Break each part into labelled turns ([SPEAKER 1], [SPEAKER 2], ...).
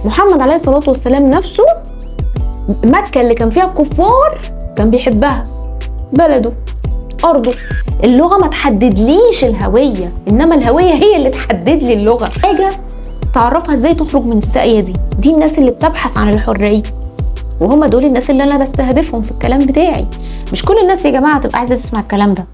[SPEAKER 1] محمد عليه الصلاة والسلام نفسه مكة اللي كان فيها الكفار كان بيحبها، بلده أرضه. اللغة ما تحددليش الهوية، إنما الهوية هي اللي تحدد لي اللغة. حاجة تعرفها إزاي تخرج من الساقية دي الناس اللي بتبحث عن الحرية، وهم دول الناس اللي أنا بستهدفهم في الكلام بتاعي. مش كل الناس يا جماعة تبقى عايزة تسمع الكلام ده.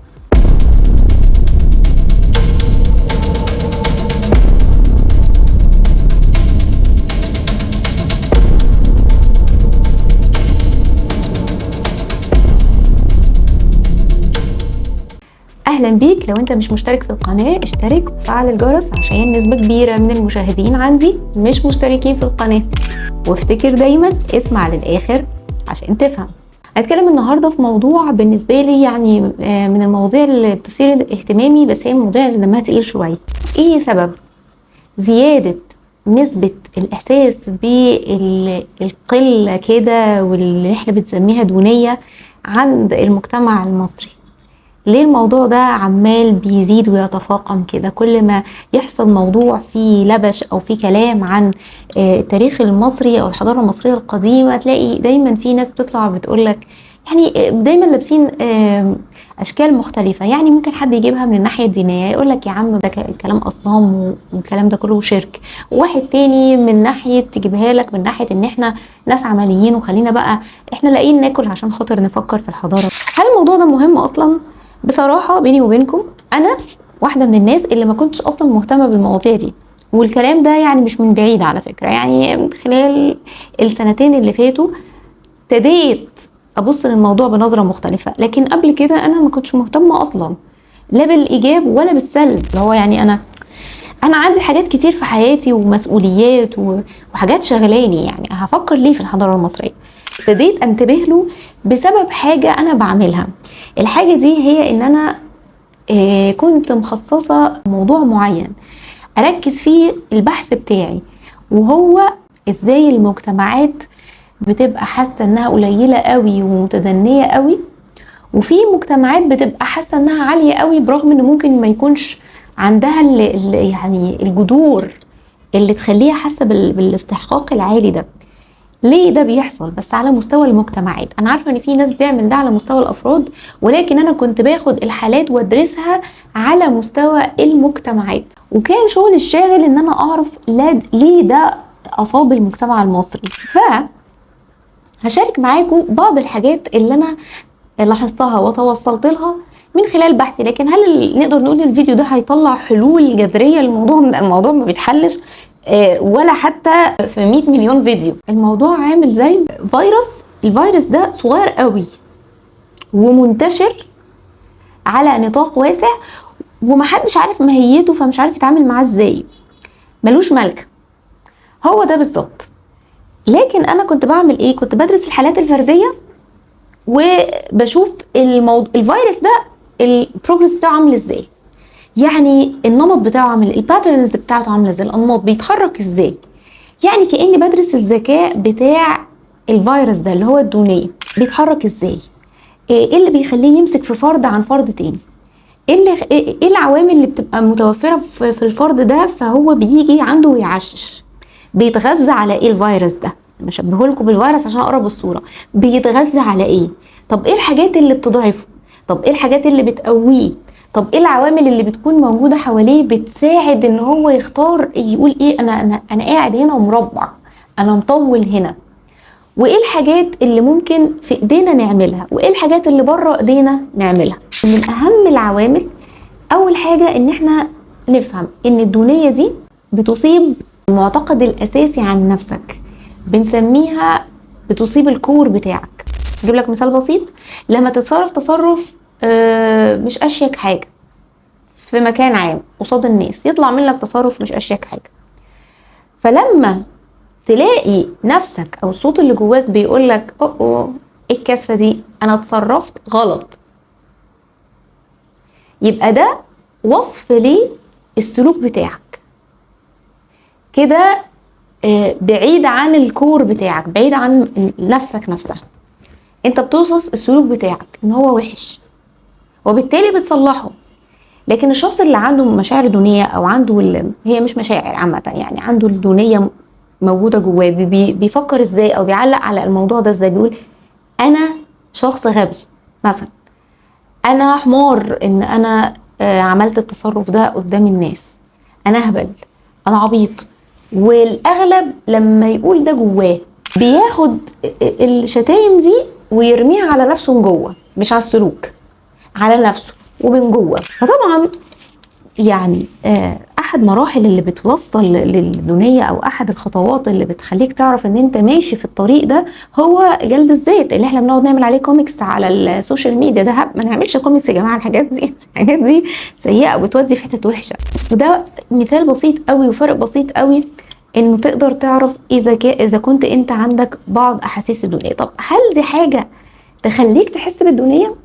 [SPEAKER 1] اهلا بيك. لو انت مش مشترك في القناة اشترك وفعل الجرس عشان نسبة كبيرة من المشاهدين عندي مش مشتركين في القناة، وافتكر دايما اسمع للاخر عشان تفهم. هتكلم النهاردة في موضوع بالنسبة لي يعني من المواضيع اللي بتثير اهتمامي، بس هي المواضيع اللي دمها تقيل شوية. ايه سبب زيادة نسبة الاساس بالقلة كده واللي احنا بنسميها دونية عند المجتمع المصري؟ ليه الموضوع ده عمال بيزيد ويتفاقم كده؟ كل ما يحصل موضوع فيه لبش او فيه كلام عن التاريخ المصري او الحضارة المصرية القديمة، تلاقي دايما في ناس بتطلع بتقولك يعني دايما لابسين اشكال مختلفة. يعني ممكن حد يجيبها من الناحية الدينية يقولك يا عم ده كلام اصنام والكلام ده كله شرك، وواحد تاني من ناحية تجيبها لك من ناحية ان احنا ناس عمليين وخلينا بقى احنا لاقيين ناكل عشان خاطر نفكر في الحضارة. هل الموضوع ده مهم اصلا؟ بصراحة بيني وبينكم أنا واحدة من الناس اللي ما كنتش أصلا مهتمة بالمواضيع دي، والكلام ده يعني مش من بعيد على فكرة. يعني خلال السنتين اللي فاتوا ابتديت أبص للموضوع بنظرة مختلفة، لكن قبل كده أنا ما كنتش مهتمة أصلا لا بالإيجاب ولا بالسلب. اللي هو يعني أنا عندي حاجات كتير في حياتي ومسؤوليات وحاجات شغلاني، يعني هفكر ليه في الحضارة المصرية؟ ابتديت انتبه له بسبب حاجة انا بعملها. الحاجة دي هي ان انا كنت مخصصة موضوع معين اركز فيه البحث بتاعي، وهو ازاي المجتمعات بتبقى حاسة انها قليلة قوي ومتدنية قوي، وفي مجتمعات بتبقى حاسة انها عالية قوي برغم ان ممكن ما يكونش عندها يعني الجذور اللي تخليها حاسة بالاستحقاق العالي ده. ليه ده بيحصل؟ بس على مستوى المجتمعات. انا عارفه ان في ناس بتعمل ده على مستوى الافراد، ولكن انا كنت باخد الحالات وادرسها على مستوى المجتمعات، وكان شغل الشاغل ان انا اعرف ليه ده اصاب المجتمع المصري. هشارك معاكم بعض الحاجات اللي انا لاحظتها وتوصلت لها من خلال بحثي. لكن هل نقدر نقول الفيديو ده هيطلع حلول جذريه للموضوع؟ الموضوع ما بيتحلش ولا حتى في 100 مليون فيديو. الموضوع عامل زي فيروس. الفيروس ده صغير قوي ومنتشر على نطاق واسع ومحدش عارف ماهيته، فمش عارف يتعامل معاه ازاي، ملوش ملكة. هو ده بالظبط. لكن انا كنت بعمل ايه؟ كنت بدرس الحالات الفردية وبشوف الفيروس ده البروجرس بتاعه عامل ازاي، يعني النمط بتاعه عامل، الباترنز بتاعته عامله ازاي، الانماط بيتحرك ازاي. يعني كأني بدرس الذكاء بتاع الفيروس ده اللي هو الدونية، بيتحرك ازاي، ايه اللي بيخليه يمسك في فرد عن فرد تاني، ايه العوامل اللي بتبقى متوفرة في الفرد ده فهو بيجي عنده ويعشش. بيتغذى على ايه الفيروس ده؟ بشبهه لكم بالفيروس عشان اقرب الصورة. بيتغذى على ايه؟ طب ايه الحاجات اللي بتضعفه؟ طب ايه الحاجات اللي بتقويه؟ طب ايه العوامل اللي بتكون موجودة حواليه بتساعد ان هو يختار يقول ايه، انا قاعد هنا ومربع، انا مطول هنا. وايه الحاجات اللي ممكن في ايدينا نعملها، وايه الحاجات اللي بره ايدينا نعملها. من اهم العوامل اول حاجة ان احنا نفهم ان الدونية دي بتصيب المعتقد الاساسي عن نفسك، بنسميها بتصيب الكور بتاعك. اجيب لك مثال بسيط. لما تتصرف تصرف مش اشيك حاجة في مكان عام قصاد الناس، يطلع منك تصرف مش اشيك حاجة، فلما تلاقي نفسك او الصوت اللي جواك بيقولك ايه الكسفة دي، انا اتصرفت غلط، يبقى ده وصف للسلوك بتاعك كده بعيد عن الكور بتاعك، بعيد عن نفسك نفسها. انت بتوصف السلوك بتاعك ان هو وحش وبالتالي بتصلحه. لكن الشخص اللي عنده مشاعر دونية او عنده هي مش مشاعر عامة، يعني عنده الدونية موجودة جواه، بيفكر ازاي او بيعلق على الموضوع ده ازاي. بيقول انا شخص غبي مثلا، انا حمار ان انا عملت التصرف ده قدام الناس، انا هبل، انا عبيط. والاغلب لما يقول ده جواه بياخد الشتايم دي ويرميها على نفسه من جوه، مش على السلوك، على نفسه ومن جوه. فطبعا يعني احد مراحل اللي بتوصل للدونية او احد الخطوات اللي بتخليك تعرف ان انت ماشي في الطريق ده هو جلد الذات، اللي احنا بنقعد نعمل عليه كوميكس على السوشيال ميديا. ده ما نعملش كوميكس يا جماعه، الحاجات دي سيئه وبتودي في حته وحشه. وده مثال بسيط قوي وفرق بسيط قوي انه تقدر تعرف اذا كنت انت عندك بعض احاسيس الدونية. طب هل دي حاجه تخليك تحس بالدونية؟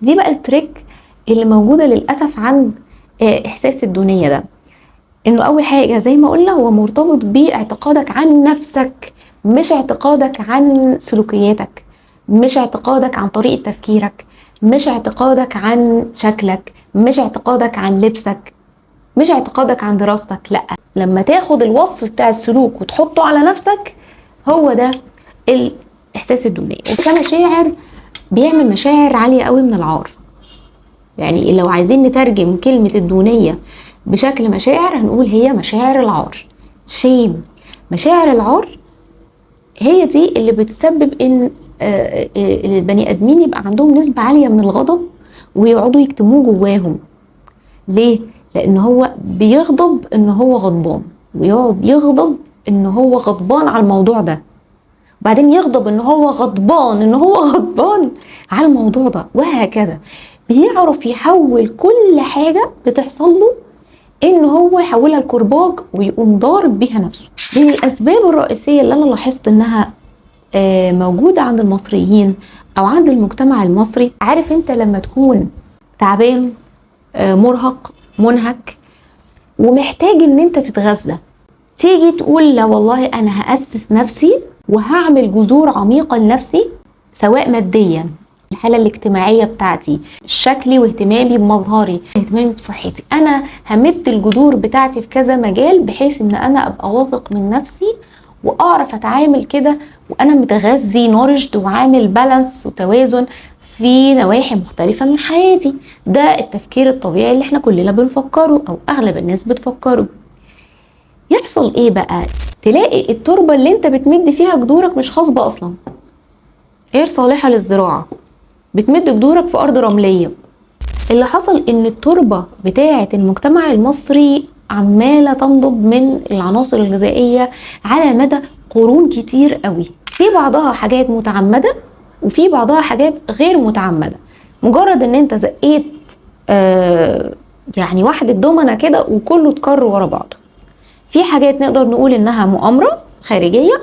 [SPEAKER 1] دي بقى التريك اللي موجوده للاسف عند احساس الدونية ده. انه اول حاجة زي ما قلنا هو مرتبط باعتقادك عن نفسك، مش اعتقادك عن سلوكياتك، مش اعتقادك عن طريقة تفكيرك، مش اعتقادك عن شكلك، مش اعتقادك عن لبسك، مش اعتقادك عن دراستك. لا، لما تاخد الوصف بتاع السلوك وتحطه على نفسك، هو ده الاحساس الدونية. وكمشاعر بيعمل مشاعر عالية قوي من العار. يعني لو عايزين نترجم كلمة الدونية بشكل مشاعر هنقول هي مشاعر العار، شيم. مشاعر العار هي دي اللي بتسبب ان البني ادمين يبقى عندهم نسبة عالية من الغضب ويقعدوا يكتموه جواهم. ليه؟ لان هو بيغضب ان هو غضبان، ويقعد يغضب ان هو غضبان على الموضوع ده، وبعدين يغضب ان هو غضبان ان هو غضبان على الموضوع ده، وهكذا. بيعرف يحول كل حاجة بتحصل له ان هو يحولها لكرباج ويقوم ضارب بيها نفسه. من الاسباب الرئيسية اللي انا لاحظت انها موجودة عند المصريين او عند المجتمع المصري، عارف انت لما تكون تعبان، مرهق، منهك، ومحتاج ان انت تتغذى، تيجي تقول لا والله انا هأسس نفسي وهعمل جذور عميقة لنفسي، سواء ماديا، الحالة الاجتماعية بتاعتي، شكلي واهتمامي بمظهري، اهتمامي بصحتي، انا همد الجذور بتاعتي في كذا مجال بحيث ان انا ابقى واثق من نفسي واعرف اتعامل كده وانا متغذي نورجد وعامل بالانس وتوازن في نواحي مختلفة من حياتي. ده التفكير الطبيعي اللي احنا كلنا بنفكره او اغلب الناس بتفكره. يحصل ايه بقى؟ تلاقي التربة اللي انت بتمد فيها جذورك مش خصبة اصلا، غير صالحة للزراعة، بتمد جذورك في ارض رملية. اللي حصل ان التربة بتاعة المجتمع المصري عمالة تنضب من العناصر الغذائية على مدى قرون كتير قوي، في بعضها حاجات متعمدة وفي بعضها حاجات غير متعمدة. مجرد ان انت زقيت يعني واحدة دومنة كده وكله اتكر ورا بعضه. في حاجات نقدر نقول انها مؤامرة خارجية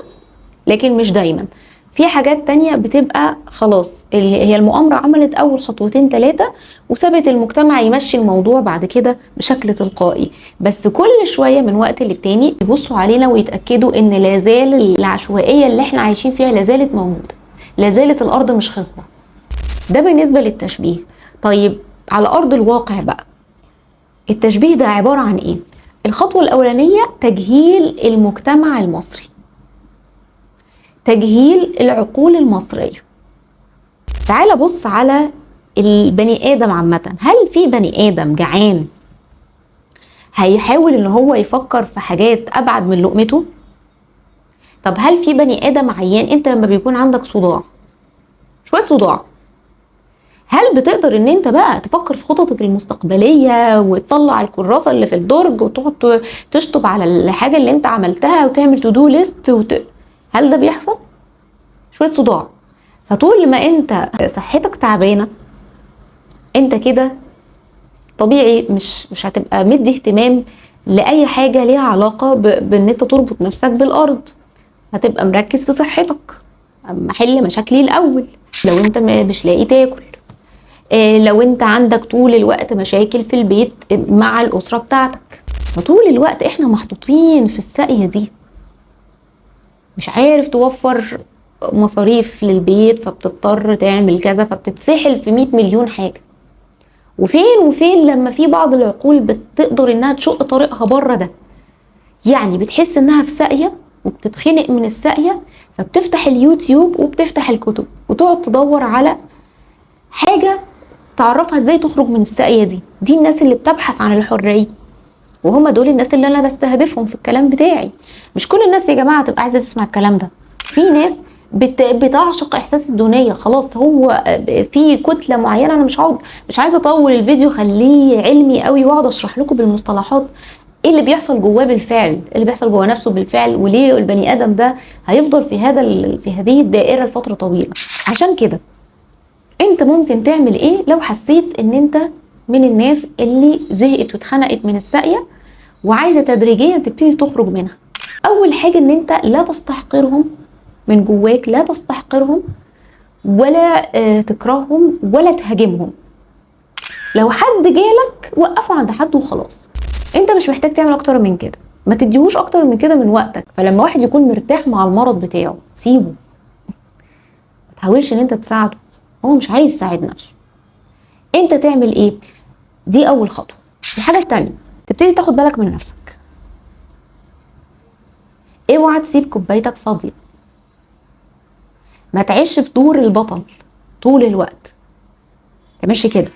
[SPEAKER 1] لكن مش دايما. في حاجات تانية بتبقى خلاص هي المؤامرة عملت اول خطوتين 3 وسابت المجتمع يمشي الموضوع بعد كده بشكل تلقائي. بس كل شوية من وقت للتاني يبصوا علينا ويتأكدوا ان لازال العشوائية اللي احنا عايشين فيها لازالت موجودة، لازالت الارض مش خصبة. ده بالنسبة للتشبيه. طيب على ارض الواقع بقى، التشبيه ده عبارة عن ايه؟ الخطوة الأولانية تجهيل المجتمع المصري، تجهيل العقول المصرية. تعال بص على البني آدم عامة. هل في بني آدم جعان هيحاول ان هو يفكر في حاجات أبعد من لقمته؟ طب هل في بني آدم عيان؟ انت لما بيكون عندك صداع، شوية صداع، هل بتقدر ان انت بقى تفكر في خططك المستقبلية وتطلع الكراسة اللي في الدرج وتقعد تشطب على الحاجة اللي انت عملتها وتعمل تو دو ليست هل ده بيحصل؟ شوية صداع. فطول ما انت صحتك تعبانة انت كده طبيعي مش هتبقى مدي اهتمام لأي حاجة ليها علاقة بان انت تربط نفسك بالأرض. هتبقى مركز في صحتك، حل مشاكلي الأول. لو انت مش لاقي تاكل، لو انت عندك طول الوقت مشاكل في البيت مع الأسرة بتاعتك، فطول الوقت احنا محطوطين في الساقية دي، مش عارف توفر مصاريف للبيت فبتضطر تعمل كذا، فبتتسحل في 100 مليون حاجة. وفين لما في بعض العقول بتقدر انها تشق طريقها بره ده، يعني بتحس انها في ساقية وبتتخنق من الساقية، فبتفتح اليوتيوب وبتفتح الكتب وتقعد تدور على حاجة تعرفها ازاي تخرج من الساقية دي. دي الناس اللي بتبحث عن الحرية، وهم دول الناس اللي انا بستهدفهم في الكلام بتاعي. مش كل الناس يا جماعة تبقى عايزة تسمع الكلام ده. في ناس بتعشق احساس الدونية، خلاص هو في كتلة معينة. انا مش عايزة اطول الفيديو، خليه علمي قوي واقعد اشرح لكم بالمصطلحات ايه اللي بيحصل جواه بالفعل، ايه اللي بيحصل جوه نفسه بالفعل، وليه البني ادم ده هيفضل في هذه الدائرة لفترة طويلة. عشان كده انت ممكن تعمل ايه لو حسيت ان انت من الناس اللي زهقت واتخنقت من الساقية وعايزة تدريجيا تبتدي تخرج منها؟ اول حاجة ان انت لا تستحقرهم من جواك، لا تستحقرهم ولا تكرههم ولا تهاجمهم. لو حد جالك وقفه عند حد وخلاص، انت مش محتاج تعمل اكتر من كده، ما تديهوش اكتر من كده من وقتك. فلما واحد يكون مرتاح مع المرض بتاعه سيبه، ما تحاولش ان انت تساعده، هو مش عايز يساعد نفسه. انت تعمل ايه؟ دي اول خطوة. الحاجة التانية، تبتدي تاخد بالك من نفسك. اوعى تسيب كوبايتك فاضية، ما تعيش في دور البطل طول الوقت. تعملش كده.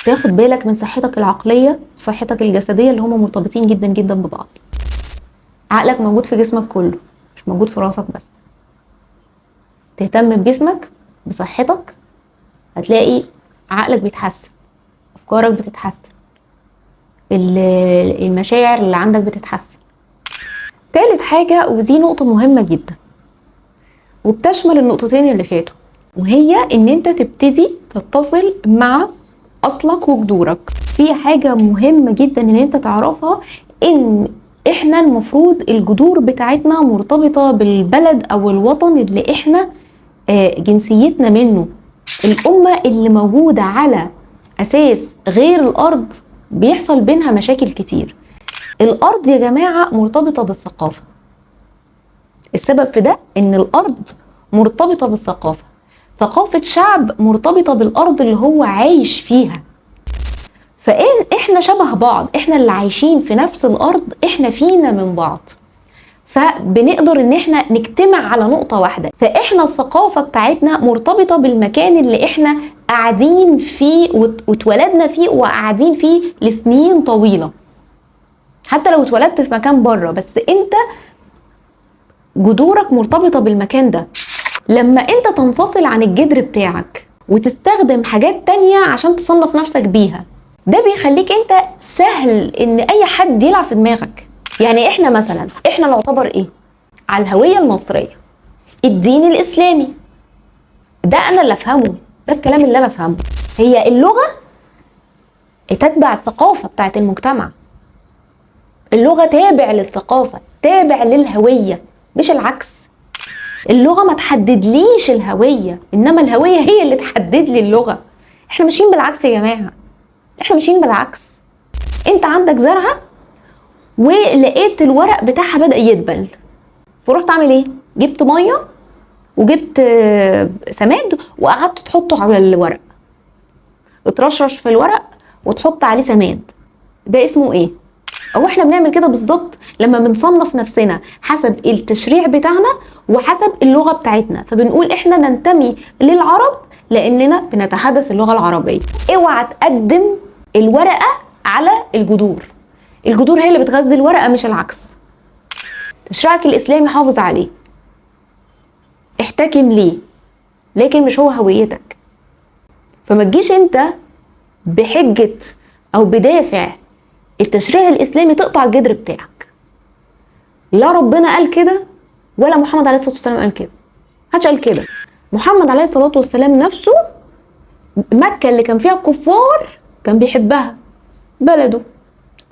[SPEAKER 1] تاخد بالك من صحتك العقلية وصحتك الجسدية اللي هما مرتبطين جدا جدا ببعض. عقلك موجود في جسمك كله، مش موجود في راسك بس. تهتم بجسمك بصحتك، هتلاقي عقلك بيتحسن، افكارك بتتحسن، المشاعر اللي عندك بتتحسن. تالت حاجة، ودي نقطة مهمة جدا وبتشمل النقطتين اللي فاتوا، وهي ان انت تبتدي تتصل مع اصلك وجذورك. في حاجة مهمة جدا ان انت تعرفها، ان احنا المفروض الجذور بتاعتنا مرتبطة بالبلد او الوطن اللي احنا جنسيتنا منه. الامة اللي موجودة على اساس غير الارض بيحصل بينها مشاكل كتير. الارض يا جماعة مرتبطة بالثقافة. السبب في ده ان الارض مرتبطة بالثقافة. ثقافة شعب مرتبطة بالارض اللي هو عايش فيها. فإن احنا شبه بعض، احنا اللي عايشين في نفس الارض، احنا فينا من بعض، فبنقدر ان احنا نجتمع على نقطة واحدة. فاحنا الثقافة بتاعتنا مرتبطة بالمكان اللي احنا قاعدين فيه واتولدنا فيه وقاعدين فيه لسنين طويلة. حتى لو اتولدت في مكان بره، بس انت جذورك مرتبطة بالمكان ده. لما انت تنفصل عن الجذر بتاعك وتستخدم حاجات تانية عشان تصنف نفسك بيها، ده بيخليك انت سهل ان اي حد يلعب في دماغك. يعني احنا مثلا نعتبر ايه على الهوية المصرية؟ الدين الاسلامي. ده انا اللي افهمه، ده الكلام اللي انا افهمه. هي اللغة تتبع الثقافة بتاعت المجتمع. اللغة تابع للثقافة، تابع للهوية، مش العكس. اللغة ما تحددليش الهوية، انما الهوية هي اللي تحدد لي اللغة. احنا ماشيين بالعكس يا جماعة، احنا ماشيين بالعكس. انت عندك زرعة ولقيت الورق بتاعها بدأ يدبل، فرحت اعمل ايه؟ جبت مية وجبت سماد وقعدت تحطه على الورق، اترشرش في الورق وتحط عليه سماد. ده اسمه ايه؟ او احنا بنعمل كده بالظبط لما بنصنف نفسنا حسب التشريع بتاعنا وحسب اللغة بتاعتنا، فبنقول احنا ننتمي للعرب لاننا بنتحدث اللغة العربية. اوعى تقدم الورقة على الجذور. الجذور هي اللي بتغذي الورقة مش العكس. تشريعك الاسلامي حافظ عليه، احتكم ليه، لكن مش هو هويتك. فما تجيش انت بحجة او بدافع التشريع الاسلامي تقطع الجذر بتاعك. لا ربنا قال كده ولا محمد عليه الصلاة والسلام قال كده. محدش قال كده. محمد عليه الصلاة والسلام نفسه مكة اللي كان فيها الكفار كان بيحبها، بلده،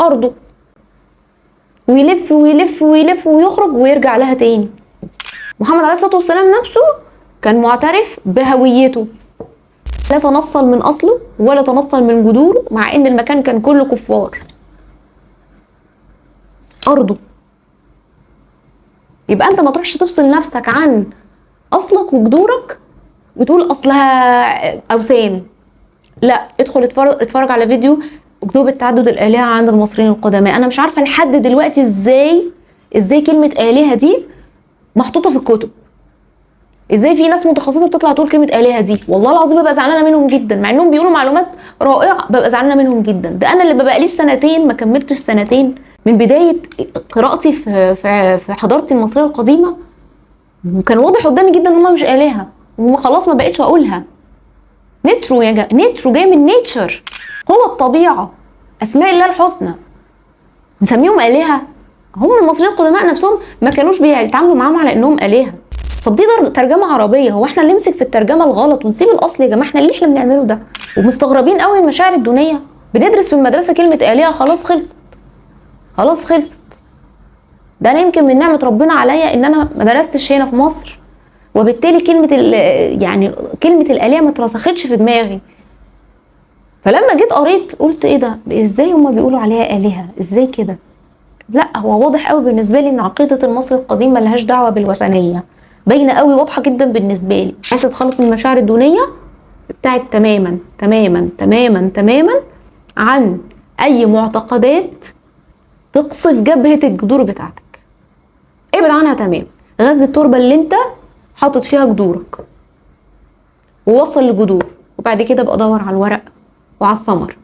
[SPEAKER 1] ارضه، ويلف ويلف ويلف ويخرج ويرجع لها تاني. محمد عليه الصلاة والسلام نفسه كان معترف بهويته، لا تنصل من اصله ولا تنصل من جذوره، مع ان المكان كان كله كفار، ارضه. يبقى انت ما تروحش تفصل نفسك عن اصلك وجذورك وتقول اصلها اوثان. لا، ادخل اتفرج على فيديو اكتوبة تعدد الالهة عند المصريين القدماء. انا مش عارفة لحد دلوقتي ازاي كلمة الهة دي محطوطه في الكتب. ازاي في ناس متخصصه بتطلع تقول كلمه الهه دي؟ والله العظيم ببقى زعلانه منهم جدا، مع انهم بيقولوا معلومات رائعه ببقى زعلانه منهم جدا. ده انا اللي ببقى ليش سنتين، ما كملتش سنتين من بدايه قراءتي في حضارتي المصريه القديمه، وكان واضح قدامي جدا ان هم مش الهه، وخلاص ما بقتش اقولها. نترو يا نترو جاي من نيتشر، هو الطبيعه، اسماء الله الحسنى، نسميهم الهه؟ هم المصريين القدماء نفسهم ما كانوش بيتعاملوا معاهم على انهم الهه. طب دي ترجمه عربيه، هو احنا اللي نمسك في الترجمه الغلط ونسيب الاصل يا جماعه؟ احنا اللي احنا بنعمله ده ومستغربين قوي المشاعر الدونيه. بندرس في المدرسه كلمه الهه، خلاص خلصت، خلاص خلصت. ده انا يمكن من نعمه ربنا عليا ان انا ما درستش هنا في مصر، وبالتالي يعني كلمه الالهه ما اترسختش في دماغي. فلما جيت قريت قلت ايه ده، ازاي هما بيقولوا عليها الهه؟ ازاي كده؟ لا، هو واضح قوي بالنسبه لي ان عقيده المصري القديم ملهاش دعوه بالوثنيه، باينه قوي، واضحه جدا بالنسبه لي. عايزه تتخلص من المشاعر الدونيه بتاعت تماما تماما تماما تماما عن اي معتقدات تقصف جبهه الجذور بتاعتك، ابعد عنها تمام. غزل التربه اللي انت حاطط فيها جذورك، ووصل لجذور، وبعد كده بقى دور على الورق وعلى الثمر.